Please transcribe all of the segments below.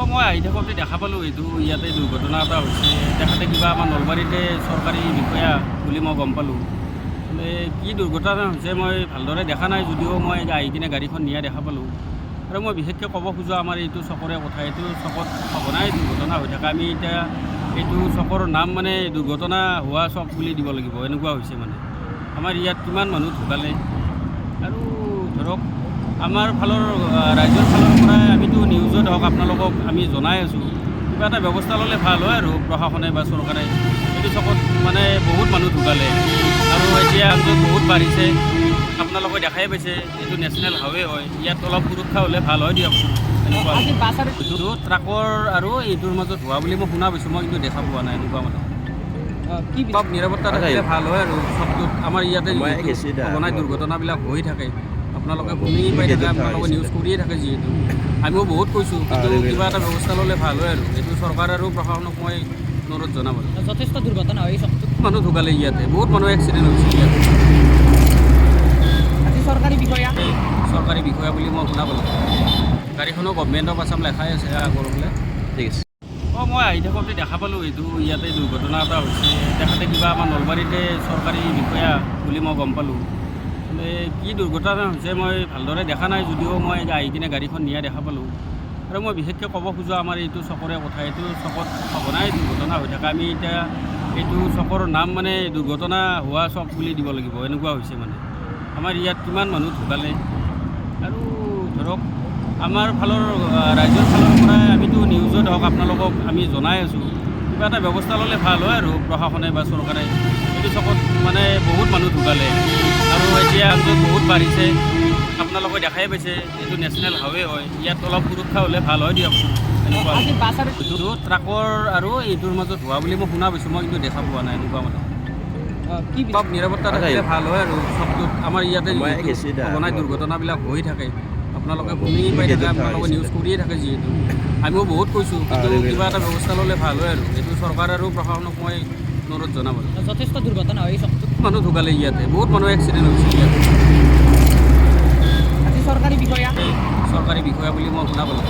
মই আহি থাকোঁতে দেখা পালোঁ এইটো ইয়াতে দুৰ্ঘটনা এটা হৈছে। তেখেতে কিবা আমাৰ নলবাৰীতে চৰকাৰী বিষয়া বুলি মই গম পালোঁ। কি দুৰ্ঘটনা হৈছে মই ভালদৰে দেখা নাই, যদিও মই আহি কিনে গাড়ীখন নিয়া দেখা পালোঁ। আৰু মই বিশেষকৈ ক'ব খোজোঁ আমাৰ এইটো চকৰে কথা। এইটো চকত সঘনাই দুৰ্ঘটনা হৈ থাকে। আমি এতিয়া এইটো চকৰ নাম মানে দুৰ্ঘটনা হোৱা চক বুলি দিব লাগিব, এনেকুৱা হৈছে মানে। আমাৰ ইয়াত কিমান মানুহ ঢুকালে, আৰু ধৰক আমাৰ ফালৰ ৰাইজৰ ফালৰ পৰাই আমিতো নিউজত হওক আপোনালোকক আমি জনাই আছোঁ, কিবা এটা ব্যৱস্থা ল'লে ভাল হয় আৰু প্ৰশাসনে বা চৰকাৰে। এইটো চকত মানে বহুত মানুহ ঢুকালে, আৰু এতিয়া যানজঁট বহুত বাঢ়িছে। আপোনালোকে দেখাই পাইছে এইটো নেশ্যনেল হাইৱে হয়, ইয়াত অলপ সুৰক্ষা হ'লে ভাল হয় দিয়কচোন। এনেকুৱা এইটো ট্ৰাকৰ আৰু এইটোৰ মাজত হোৱা বুলি মই শুনা পাইছোঁ, মই কিন্তু দেখা পোৱা নাই এনেকুৱা মানে। অলপ নিৰাপত্তা থাকিলে ভাল হয় আৰু চবটোত। আমাৰ ইয়াতে সঘনাই দুৰ্ঘটনাবিলাক হৈ থাকে, আপোনালোকে শুনি পাই থাকে, আপোনালোকে নিউজ কৰিয়ে থাকে যিহেতু। আমিও বহুত কৈছোঁ, কিন্তু কিবা এটা ব্যৱস্থা ল'লে ভাল হয় আৰু এইটো চৰকাৰ আৰু প্ৰশাসনক মই অনুৰোধ জনাম। যথেষ্ট দুৰ্ঘটনা হয় চকটোত। মানুহ ঢুকালে ইয়াতে, বহুত মানুহ এক্সিডেণ্ট হৈছে ইয়াতে। আজি চৰকাৰী বিষয়া বুলি মই শুনা পালোঁ। গাড়ীখনো গভৰ্ণমেণ্ট অফ আছাম লেখাই আছে আগৰ বোলে। ঠিক আছে। মই আহি থাকোঁতে দেখা পালোঁ এইটো ইয়াতে দুৰ্ঘটনা এটা হৈছে। তেখেতে কিবা আমাৰ নলবাৰীতে চৰকাৰী বিষয়া বুলি মই গম পালোঁ। কি দুৰ্ঘটনা হৈছে মই ভালদৰে দেখা নাই, যদিও মই আহি কিনে গাড়ীখন নিয়া দেখা পালোঁ। আৰু মই বিশেষকৈ ক'ব খোজোঁ আমাৰ এইটো চকৰে কথা। এইটো চকত সঘনাই দুৰ্ঘটনা হৈ থাকে। আমি এতিয়া এইটো চকৰ নাম মানে দুৰ্ঘটনা হোৱা চক বুলি দিব লাগিব, এনেকুৱা হৈছে মানে। আমাৰ ইয়াত কিমান মানুহ ঢুকালে, আৰু ধৰক আমাৰ ফালৰ ৰাইজৰ ফালৰ পৰাই আমিতো নিউজত হওক আপোনালোকক আমি জনাই আছোঁ, কিবা এটা ব্যৱস্থা ল'লে ভাল হয় আৰু প্ৰশাসনে বা চৰকাৰে। এইটো চকত মানে বহুত মানুহ ঢুকালে, আৰু এতিয়া যানজঁট বহুত বাঢ়িছে। আপোনালোকে দেখাই পাইছে এইটো নেশ্যনেল হাইৱে হয়, ইয়াত অলপ সুৰক্ষা হ'লে ভাল হয় দিয়কচোন। এনেকুৱা এইটো ট্ৰাকৰ আৰু এইটোৰ মাজত হোৱা বুলি মই শুনা পাইছোঁ, মই কিন্তু দেখা পোৱা নাই এনেকুৱা মানে। অলপ নিৰাপত্তা থাকিলে ভাল হয় আৰু চবটোত। আমাৰ ইয়াতে সঘনাই দুৰ্ঘটনাবিলাক হৈ থাকে, আপোনালোকে শুনি পাই থাকে, আপোনালোকে নিউজ কৰিয়ে থাকে যিহেতু। আমিও বহুত কৈছোঁ, কিন্তু কিবা এটা ব্যৱস্থা ল'লে ভাল হয় আৰু এইটো চৰকাৰ আৰু প্ৰশাসনক মই অনুৰোধ জনাম। যথেষ্ট দুৰ্ঘটনা হয় চকটোত। মানুহ ঢুকালে ইয়াতে, বহুত মানুহ এক্সিডেণ্ট হৈছে ইয়াতে। আজি চৰকাৰী বিষয়া বুলি মই শুনা পালোঁ।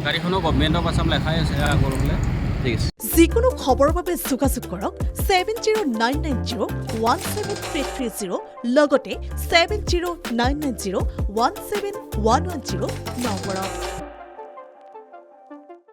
গাড়ীখনো গভৰ্ণমেণ্ট অফ আছাম লেখাই আছে আগৰ বোলে। ঠিক আছে। যিকোনো খবৰৰ বাবে যোগাযোগ কৰক 7099017330 লগতে 7099017110 নম্বৰত।